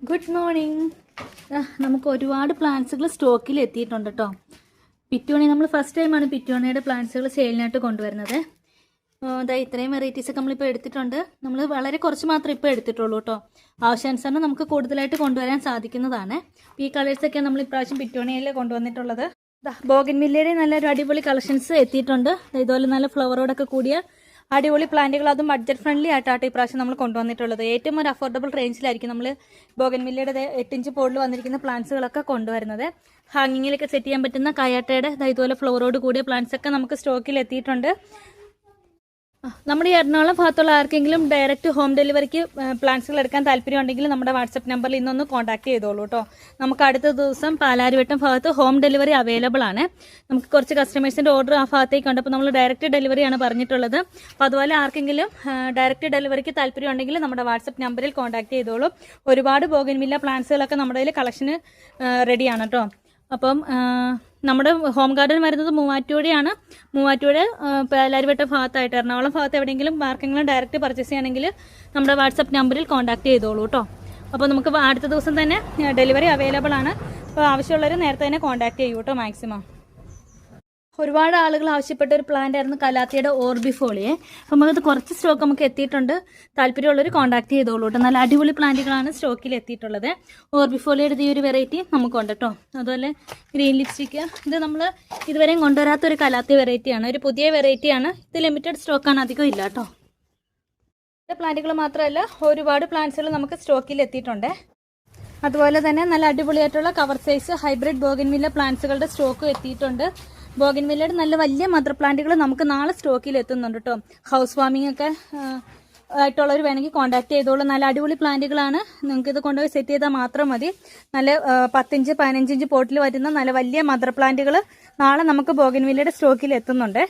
Good morning. നമുക്ക് ഒരുപാട് പ്ലാന്റ്സുകൾ സ്റ്റോക്കിൽ എത്തിയിട്ടുണ്ട് കേട്ടോ. പിറ്റോണി നമ്മൾ ഫസ്റ്റ് ടൈമാണ് പിറ്റോണിയുടെ പ്ലാന്റ്സുകൾ സെയിലിനായിട്ട് കൊണ്ടുവരുന്നത്. അതായത് ഇത്രയും വെറൈറ്റീസൊക്കെ നമ്മളിപ്പോൾ എടുത്തിട്ടുണ്ട്. നമ്മൾ വളരെ കുറച്ച് മാത്രമേ ഇപ്പോൾ എടുത്തിട്ടുള്ളൂ കേട്ടോ. ആവശ്യാനുസരണം നമുക്ക് കൂടുതലായിട്ട് കൊണ്ടുവരാൻ സാധിക്കുന്നതാണ്. ഈ കളേഴ്സൊക്കെ നമ്മൾ ഇപ്രാവശ്യം പിറ്റോണിയിൽ കൊണ്ടുവന്നിട്ടുള്ളത്. ബോഗൻവില്ലയുടെ നല്ലൊരു അടിപൊളി കളക്ഷൻസ് എത്തിയിട്ടുണ്ട്. ഇതുപോലെ നല്ല ഫ്ലവറോടൊക്കെ കൂടിയ അടിപൊളി പ്ലാന്റുകൾ, അതും ബഡ്ജറ്റ് ഫ്രണ്ട്ലി ആയിട്ടാണ് ഇപ്രാവശ്യം നമ്മൾ കൊണ്ടുവന്നിട്ടുള്ളത്. ഏറ്റവും ഒരു അഫോർഡബിൾ റേഞ്ചിലായിരിക്കും നമ്മൾ ബോഗൻവില്ലയുടെ 8 ഇഞ്ച് പോളിൽ വന്നിരിക്കുന്ന പ്ലാന്റ്സുകളൊക്കെ കൊണ്ടുവരുന്നത്. ഹാങ്ങിങ്ങിലൊക്കെ സെറ്റ് ചെയ്യാൻ പറ്റുന്ന കയാട്ടയുടെ ഇതുപോലെ ഫ്ലവറോട് കൂടിയ പ്ലാന്റ്സ് ഒക്കെ നമുക്ക് സ്റ്റോക്കിൽ എത്തിയിട്ടുണ്ട്. നമ്മുടെ ഈ എറണാകുളം ഭാഗത്തുള്ള ആർക്കെങ്കിലും ഡയറക്റ്റ് ഹോം ഡെലിവറിക്ക് പ്ലാന്റ്സുകൾ എടുക്കാൻ താല്പര്യം ഉണ്ടെങ്കിൽ നമ്മുടെ വാട്സപ്പ് നമ്പറിൽ ഇന്നൊന്ന് കോൺടാക്ട് ചെയ്തോളൂ കേട്ടോ. നമുക്ക് അടുത്ത ദിവസം പാലാരിവട്ടം ഭാഗത്ത് ഹോം ഡെലിവറി അവൈലബിൾ ആണ്. നമുക്ക് കുറച്ച് കസ്റ്റമേഴ്സിൻ്റെ ഓർഡർ ആ ഭാഗത്തേക്ക് ഉണ്ട്. അപ്പോൾ നമ്മൾ ഡയറക്റ്റ് ഡെലിവറിയാണ് പറഞ്ഞിട്ടുള്ളത്. അപ്പോൾ അതുപോലെ ആർക്കെങ്കിലും ഡയറക്റ്റ് ഡെലിവറിക്ക് താല്പര്യം ഉണ്ടെങ്കിൽ നമ്മുടെ വാട്സപ്പ് നമ്പറിൽ കോൺടാക്ട് ചെയ്തോളൂ. ഒരുപാട് ബോഗൻവില്ല പ്ലാന്റ്സുകളൊക്കെ നമ്മുടെ കയ്യിൽ കളക്ഷന് റെഡിയാണ് കേട്ടോ. അപ്പം നമ്മുടെ ഹോം ഗാർഡൻ വരുന്നത് മൂവാറ്റുപുഴയാണ്. മൂവാറ്റുപുഴ പാലാരിവട്ടം ഭാഗത്തായിട്ട് എറണാകുളം ഭാഗത്ത് എവിടെയെങ്കിലും ആർക്കെങ്കിലും ഡയറക്റ്റ് പർച്ചേസ് ചെയ്യണമെങ്കിൽ നമ്മുടെ വാട്സപ്പ് നമ്പറിൽ കോൺടാക്ട് ചെയ്തോളൂ കേട്ടോ. അപ്പോൾ നമുക്ക് അടുത്ത ദിവസം തന്നെ ഡെലിവറി അവൈലബിൾ ആണ്. അപ്പോൾ ആവശ്യമുള്ളവർ നേരത്തെ തന്നെ കോൺടാക്ട് ചെയ്യൂ കേട്ടോ മാക്സിമം. ഒരുപാട് ആളുകൾ ആവശ്യപ്പെട്ട ഒരു പ്ലാന്റ് ആയിരുന്നു കലാത്തിയുടെ ഓർബിഫോളിയെ. അപ്പം നമുക്കത് കുറച്ച് സ്റ്റോക്ക് നമുക്ക് എത്തിയിട്ടുണ്ട്. താല്പര്യമുള്ളവർ കോൺടാക്ട് ചെയ്തോളൂ കേട്ടോ. നല്ല അടിപൊളി പ്ലാന്റുകളാണ് സ്റ്റോക്കിൽ എത്തിയിട്ടുള്ളത്. ഓർബിഫോളിയുടെ ഈ ഒരു വെറൈറ്റി നമുക്കുണ്ട് കേട്ടോ. അതുപോലെ ഗ്രീൻ ലിപ്സ്റ്റിക്ക്, ഇത് നമ്മൾ ഇതുവരെയും കൊണ്ടുവരാത്ത ഒരു കലാത്തി വെറൈറ്റിയാണ്. ഒരു പുതിയ വെറൈറ്റിയാണ്. ഇത് ലിമിറ്റഡ് സ്റ്റോക്കാണ്, അധികം ഇല്ല കേട്ടോ. പ്ലാന്റുകൾ മാത്രമല്ല ഒരുപാട് പ്ലാന്റ്സുകൾ നമുക്ക് സ്റ്റോക്കിൽ എത്തിയിട്ടുണ്ട്. അതുപോലെ തന്നെ നല്ല അടിപൊളിയായിട്ടുള്ള കവർ സൈസ് ഹൈബ്രിഡ് ബോഗൻവില്ല പ്ലാന്റ്സുകളുടെ സ്റ്റോക്ക് എത്തിയിട്ടുണ്ട്. ബോഗൻവില്ലയുടെ നല്ല വലിയ മദർ പ്ലാന്റുകൾ നമുക്ക് നാളെ സ്റ്റോക്കിൽ എത്തുന്നുണ്ട് കേട്ടോ. ഹൗസ് വാമിംഗ് ഒക്കെ ആയിട്ടുള്ളവർ വേണമെങ്കിൽ കോൺടാക്ട് ചെയ്തോളൂ. നല്ല അടിപൊളി പ്ലാന്റുകളാണ്. നിങ്ങൾക്ക് ഇത് കൊണ്ടുപോയി സെറ്റ് ചെയ്താൽ മാത്രം മതി. നല്ല 10 ഇഞ്ച് 15 ഇഞ്ച് പോട്ടിൽ വരുന്ന നല്ല വലിയ മദർ പ്ലാന്റുകൾ നാളെ നമുക്ക് ബോഗൻവില്ലയുടെ സ്റ്റോക്കിൽ എത്തുന്നുണ്ട്.